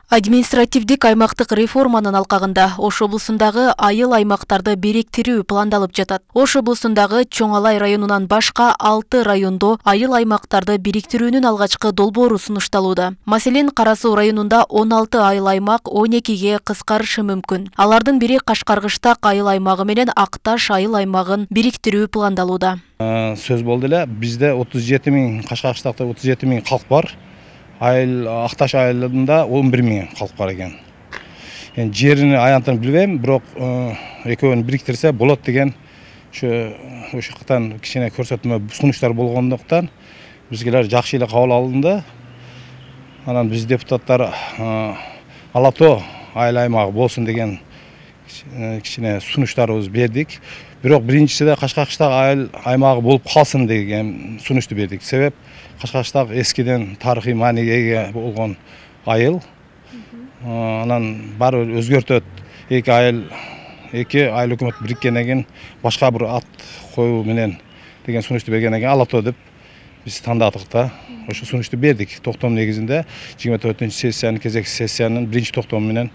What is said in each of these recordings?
Административдик аймактык реформанын алкагында Ош облусундагы айыл аймактарды бириктирүү пландалып жатат. Ош облусундагы Чоң-Алай районунан башка 6 райондо айыл аймактарды бириктирүүнүн алгачкы долбоору сунушталууда. Маселен, Кара Суу районунда 16 айыл аймак 12ге кыскарышы мүмкүн. Алардын бири Кашкаргыштак айыл аймагы менен Акташ айыл аймагын бириктирүү пландалууда. Сөз болду эле, бизде 37 000, Кашкаргыштакта 37 000 калк бар. Акташ айылында 11 000 калк бар экен. Жерини аянтын билбейм, бирок экөөнү бириктирсе болот деген ошо жактан кичине көрсөтмө сунуштар болгондуктан бизгелер жакшы эле кабыл алынды. Анан биз депутаттар Ала Тоо айыл аймагы болсун деген кичине сунуштарыбызды бердик. Бирок биринчисиде Кашкаргыштак айыл аймагы болуп калсын деген сунушту бердик. Себеп Кашкаргыштак эскиден тарыхый мааниге эге болгон айыл. Анан баары өзгөртөт. Эки айыл өкмөт бириккенден кийин башка бир ат коюу менен деген сунушту бергенден кийин Ала Тоо деп биз тандадык да. Ошо сунушту бердик. Токтом негизинде 24-сессиянын кезекти сессиянын биринчи токтому менен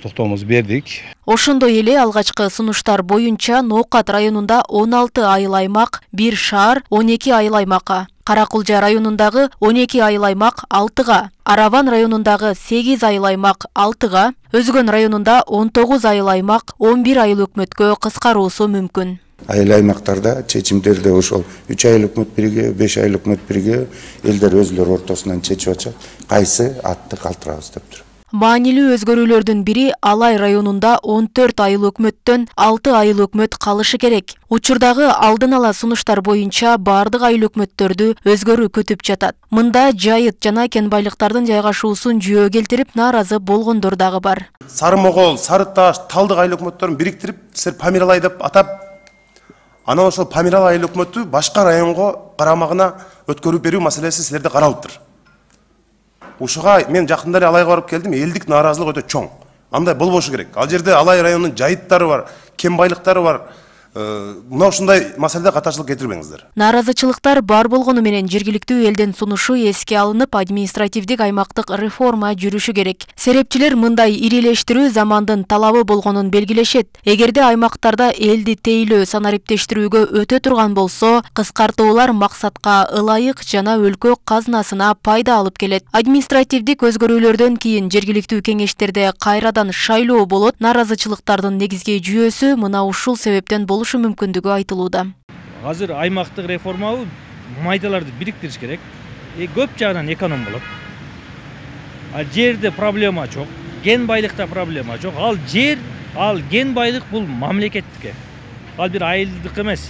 токтомубузду бердик. Ошондой эле алгачкы сунуштар боюнча Ноокат районунда 16 айыл аймак, 1 шаар 12 айыл аймакка, Каракулжа районундагы 12 айыл аймак 6га, Араван районундагы 8 айыл аймак 6га, Өзгөн районунда 19 айыл аймак 11 айыл өкмөткө кыскаруусу мүмкүн. Айыл аймактарда чечимдерди ошол 3 айыл өкмөт бириги, 5 айыл өкмөт бириги элдер өзлөрү ортосунан чечип атышат. Кайсы атты калтырабыз деп тур. Маанилүү өзгөрүүлөрдүн бири Алай районунда 14 айыл өкмөттөн 6 айыл өкмөт калышы керек. Учурдагы алдын ала сунуштар боюнча бардык айыл өкмөттөрдү өзгөрүү күтүп жатат. Мында жайыт жана кен байлыктардын жайгашуусун жүйө келтирип нааразы болгондор дагы бар. Сары Могол, Сары Таш, Талдык айыл өкмөттөрүн бириктирип, силер Памиралай деп атап, анан ошол Памиралай айыл өкмөтү башка районго карамагына өткөрүп берүү маселеси силерде каралыптыр. Ушуга мен жакында эле Алайга барып келдим, элдик нааразылык өтө чоң. Андай болбошу керек. Ал жерде Алай районунун жайыттары бар, кен байлыктары бар. Мына ушундай маселеде каташылык кетирбеңиздер. Нааразычылыктар бар болгону менен жергиликтүү элдин сунушу эске алынып, административдик аймактык реформа жүрүшү керек. Серепчилер мындай ирилештирүү замандын талабы болгонун белгилешет. Эгерде аймактарда элди тейлөө санариптештирүүгө өтө турган болсо, кыскартуулар максатка ылайык жана өлкө казынасына пайда алып келет. Административдик өзгөрүүлөрдөн кийин жергиликтүү кеңештерде кайрадан шайлоо болот. Нааразычылыктардын негизги жүйөсү мына ушул себептен болушу мүмкүндүгү айтылууда. Азыр аймактык реформабы майдаларды бириктириш керек. Көп жагынан эконом болот. Жерде проблема жок, кен байлыкта проблема жок. Ал жер, ал кен байлык бул мамлекеттикке. Ал бир айылдык эмес.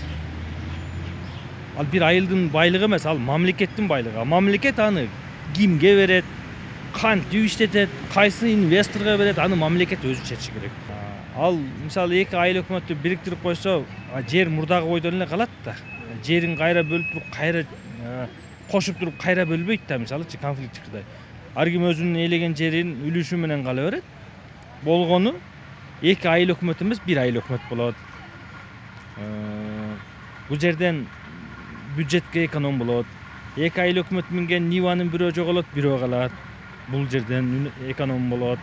Ал бир айылдын байлыгы эмес, ал мамлекеттин байлыгы. Мамлекет аны кимге берет, кантип иштетет, кайсы инвесторго берет, аны мамлекет өзү чечиши керек. Ал мисалы эки айыл өкмөттү бириктирип койсо, жер мурдагы бойдон эле калат да. Жерин кайра бөлүп туруп, кайра кошуп туруп, кайра бөлбөйт да, мисалычы конфликт чыкты. Ар ким өзүнүн ээлеген жерин үлүшү менен кала берет. Болгону эки айыл өкмөт эмес, бир айыл өкмөт болот. Бул жерден бюджетке эконом болот. Эки айыл өкмөт минген Ниванын бирөө жоголот, бирөө калат. Бул жерден эконом болот.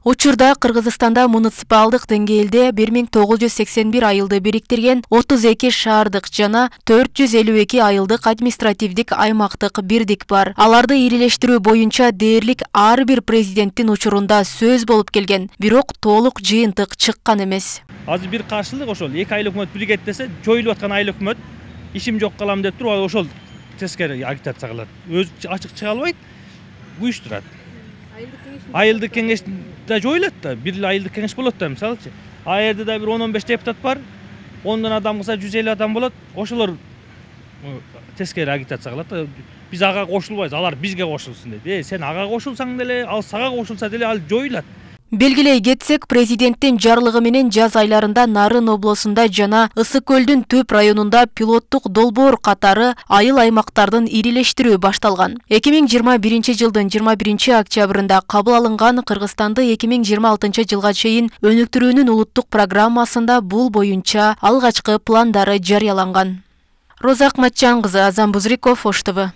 Учурда Кыргызстанда муниципалдык деңгээлде 1981 айылды бириктирген 32 шаардык жана 452 айылдык административдик аймактык бирдик бар. Аларды ирилештирүү боюнча дээрлик ар бир президенттин учурунда сөз болуп келген, бирок толук жыйынтык чыккан эмес. Азыр бир каршылык ошол эки айыл өкмөт биригет десе, жоюлуп аткан айыл өкмөт ишим жок калам деп туруп, ошол тескери агитация кылат. Өзү ачык чыга албайт, уюштурат. Айылдык кеңеш да жоюлат да, бир айылдык кеңеш болот да, мисалычы. Жерде да бир 10-15 депутат бар, 10 адам кылса 150 адам болот. Ошолор тескери агитация кылат да. Биз ага кошулбайбыз, алар бизге кошулсун дейт. Сен ага кошулсаң деле, ал сага кошулса деле, ал жоюлат. Белгилей кетсек, президенттин жарлыгы менен жаз айларында Нарын облусунда жана Ысык көлдүн Төп районунда пилоттук долбоор катары айыл аймактардын ирилештирүү башталган. 2021 жылдын 21 октябрында кабыл алынган Кыргызстанды 2026 жылга чейин өнүктүрүүнүн улуттук программасында бул боюнча алгачкы пландары жарыяланган. Роза Акматжан кызы, Азам Бузриков, Ош ТВ.